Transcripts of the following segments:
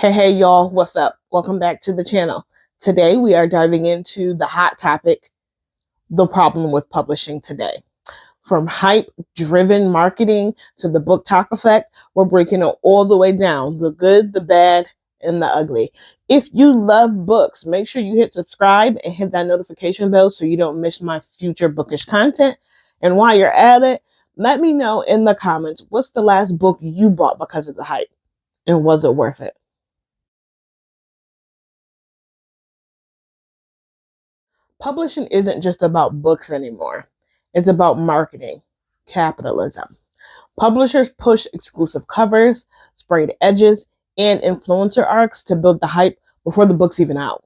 Hey y'all, what's up? Welcome back to the channel. Today we are diving into the hot topic, the problem with publishing today. From hype-driven marketing to the BookTok effect, we're breaking it all the way down, the good, the bad, and the ugly. If you love books, make sure you hit subscribe and hit that notification bell so you don't miss my future bookish content. And while you're at it, let me know in the comments, what's the last book you bought because of the hype? And was it worth it? Publishing isn't just about books anymore. It's about marketing, capitalism. Publishers push exclusive covers, sprayed edges, and influencer arcs to build the hype before the book's even out.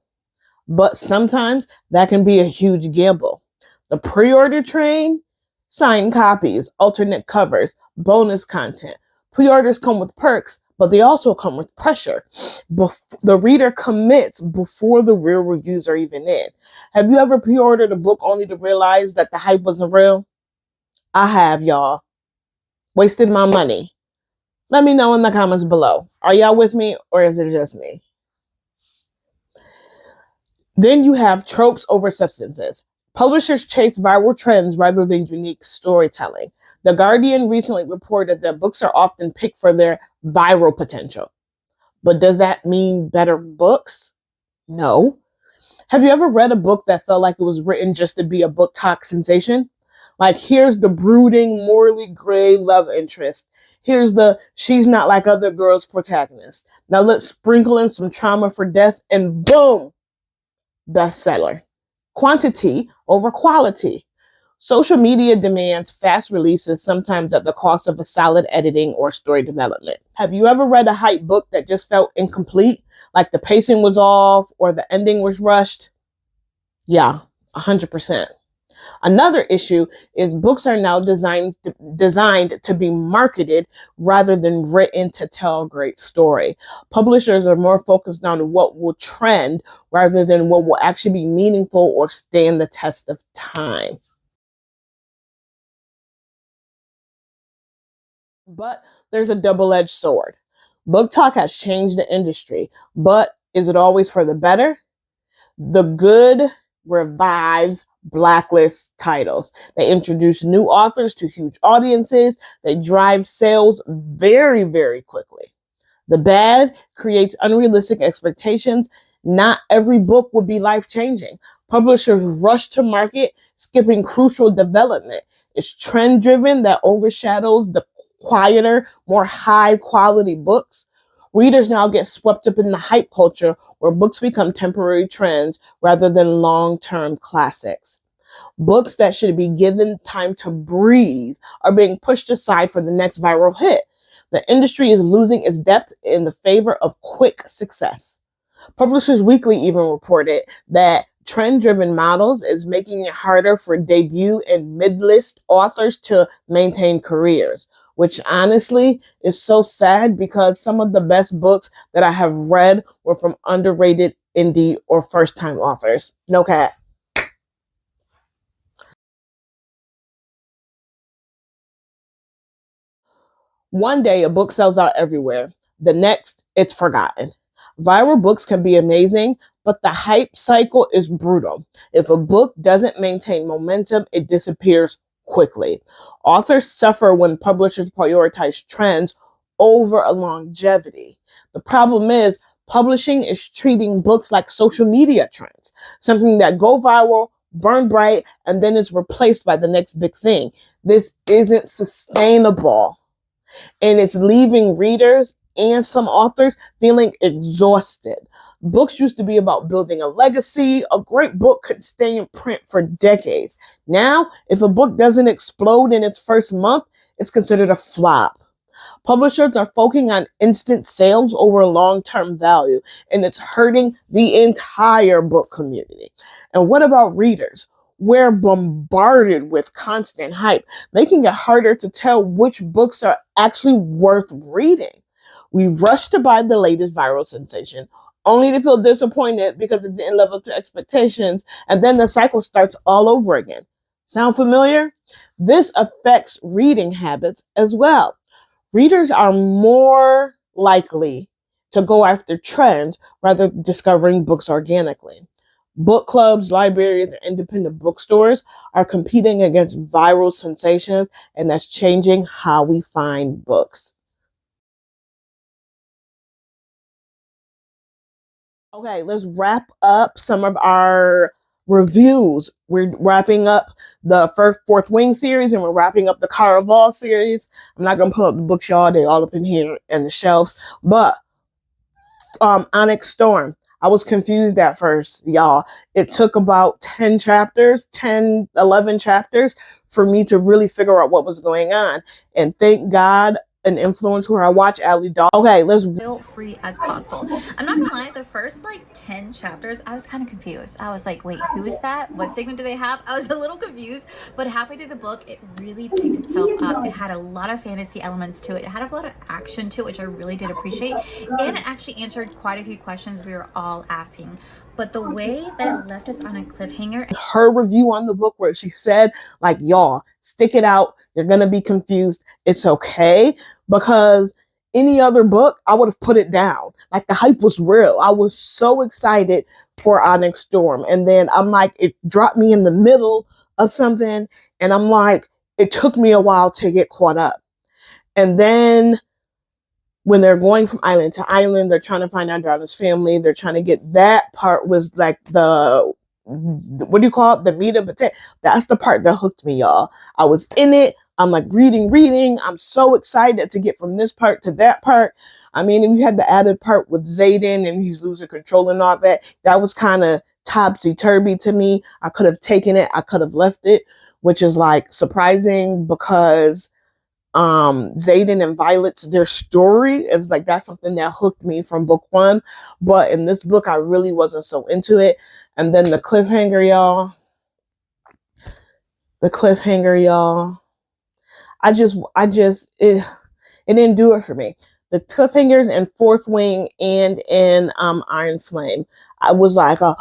But sometimes that can be a huge gamble. The pre-order train, signed copies, alternate covers, bonus content. Pre-orders come with perks, but they also come with pressure. The reader commits before the real reviews are even in. Have you ever pre-ordered a book only to realize that the hype wasn't real? I have, y'all. Wasted my money. Let me know in the comments below. Are y'all with me or is it just me? Then you have tropes over substances. Publishers chase viral trends rather than unique storytelling. The Guardian recently reported that books are often picked for their viral potential. But does that mean better books? No. Have you ever read a book that felt like it was written just to be a BookTok sensation? Like, here's the brooding, morally gray love interest. Here's the she's not like other girls protagonist. Now let's sprinkle in some trauma for death and boom, bestseller. Quantity over quality. Social media demands fast releases, sometimes at the cost of a solid editing or story development. Have you ever read a hype book that just felt incomplete, like the pacing was off or the ending was rushed? Yeah, 100%. Another issue is books are now designed to be marketed rather than written to tell a great story. Publishers are more focused on what will trend rather than what will actually be meaningful or stand the test of time. But there's a double-edged sword. BookTok has changed the industry, but is it always for the better? The good revives blacklist titles. They introduce new authors to huge audiences. They drive sales very, very quickly. The bad creates unrealistic expectations. Not every book will be life-changing. Publishers rush to market, skipping crucial development. It's trend-driven that overshadows the quieter, more high-quality books. Readers now get swept up in the hype culture where books become temporary trends rather than long-term classics. Books that should be given time to breathe are being pushed aside for the next viral hit. The industry is losing its depth in the favor of quick success. Publishers Weekly even reported that trend-driven models is making it harder for debut and mid-list authors to maintain careers, which honestly is so sad because some of the best books that I have read were from underrated indie or first-time authors. No cap. One day a book sells out everywhere. The next, it's forgotten. Viral books can be amazing, but the hype cycle is brutal. If a book doesn't maintain momentum, it disappears quickly. Authors suffer when publishers prioritize trends over a longevity. The problem is, publishing is treating books like social media trends, something that go viral, burn bright, and then is replaced by the next big thing. This isn't sustainable, and it's leaving readers and some authors feeling exhausted. Books used to be about building a legacy. A great book could stay in print for decades. Now, if a book doesn't explode in its first month, it's considered a flop. Publishers are focusing on instant sales over long-term value, and it's hurting the entire book community. And what about readers? We're bombarded with constant hype, making it harder to tell which books are actually worth reading. We rush to buy the latest viral sensation, only to feel disappointed because it didn't live up to expectations, and then the cycle starts all over again. Sound familiar? This affects reading habits as well. Readers are more likely to go after trends rather than discovering books organically. Book clubs, libraries, and independent bookstores are competing against viral sensations, and that's changing how we find books. Okay, let's wrap up some of our reviews. We're wrapping up the first Fourth Wing series, and we're wrapping up the Caraval series. I'm not gonna pull up the books, y'all. They're all up in here in the shelves. But Onyx Storm. I was confused at first, y'all. It took about 10 chapters, 10, 11 chapters for me to really figure out what was going on. And thank God an influencer I watch, Ali Dog. Okay, let's feel free as possible. I'm not gonna lie, the first like 10 chapters, I was kind of confused. I was like, wait, who is that? What segment do they have? I was a little confused, but halfway through the book, it really picked itself up. It had a lot of fantasy elements to it. It had a lot of action to it, which I really did appreciate. And it actually answered quite a few questions we were all asking. But the way that it left us on a cliffhanger. Her review on the book where she said, like, y'all, stick it out. You're going to be confused. It's okay. Because any other book, I would have put it down. Like, the hype was real. I was so excited for Onyx Storm. And then I'm like, it dropped me in the middle of something. And I'm like, it took me a while to get caught up. And then when they're going from island to island, they're trying to find out about his family. They're trying to get that part was like what do you call it? The meat and potato. That's the part that hooked me, y'all. I was in it. I'm like reading. I'm so excited to get from this part to that part. I mean, we had the added part with Xaden and he's losing control and all that. That was kind of topsy-turvy to me. I could have taken it. I could have left it, which is like surprising because Xaden and Violet's their story is like that's something that hooked me from book one. But in this book, I really wasn't so into it. And then the cliffhanger, y'all. The cliffhanger, y'all. It didn't do it for me. The cliffhangers in Fourth Wing and in Iron Flame, I was like a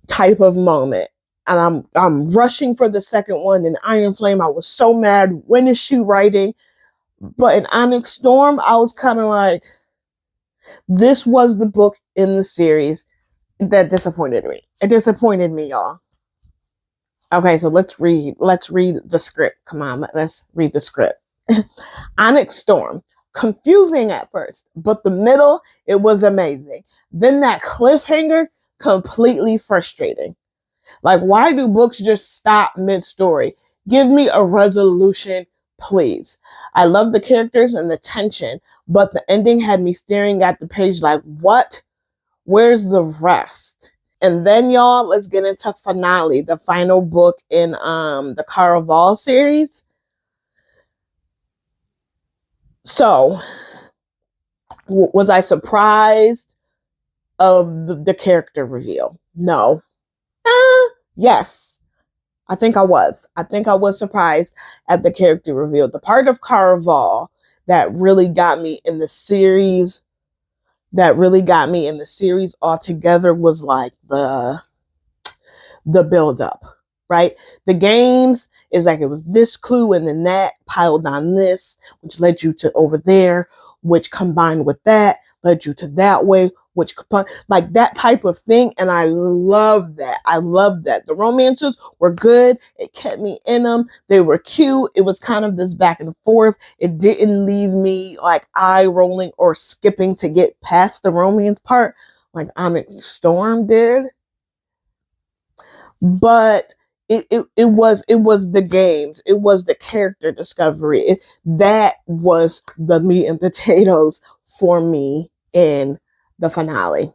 type of moment. And I'm rushing for the second one. In Iron Flame, I was so mad. When is she writing? But in Onyx Storm, I was kind of like, this was the book in the series that disappointed me. It disappointed me, y'all. Okay, so let's read the script. Come on, let's read the script. Onyx Storm. Confusing at first, but the middle, it was amazing. Then that cliffhanger, completely frustrating. Like, why do books just stop mid-story? Give me a resolution, please. I love the characters and the tension, but the ending had me staring at the page like, what? Where's the rest? And then, y'all, let's get into Finale, the final book in the Caraval series. So, was I surprised of the character reveal? No. Yes. I think I was. I think I was surprised at the character reveal. The part of Caraval that really got me in the series, altogether was like the build up, right? The games is like it was this clue and then that piled on this, which led you to over there, which combined with that led you to that way, which like that type of thing. And I love that. I love that. The romances were good. It kept me in them. They were cute. It was kind of this back and forth. It didn't leave me like eye rolling or skipping to get past the romance part like Onyx Storm did. But it was the games. It was the character discovery. That was the meat and potatoes for me in the finale.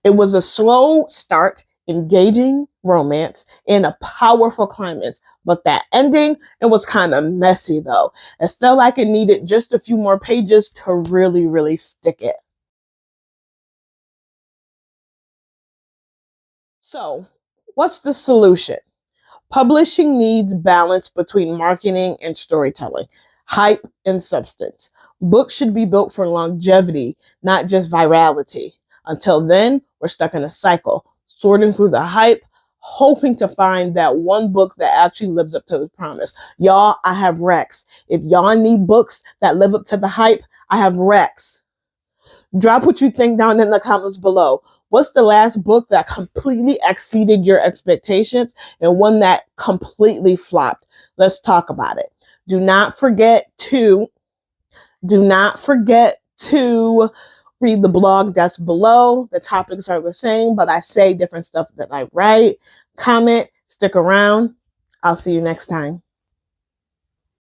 It was a slow start, engaging romance, and a powerful climax. But that ending, it was kind of messy though. It felt like it needed just a few more pages to really, really stick it. So, what's the solution? Publishing needs balance between marketing and storytelling, hype and substance. Books should be built for longevity, not just virality. Until then, we're stuck in a cycle, sorting through the hype hoping to find that one book that actually lives up to its promise. Y'all, I have Rex. If y'all need books that live up to the hype, I have Rex. Drop what you think down in the comments below. What's the last book that completely exceeded your expectations and one that completely flopped? Let's talk about it. Do not forget to read the blog that's below. The topics are the same, but I say different stuff that I write. Comment, stick around. I'll see you next time.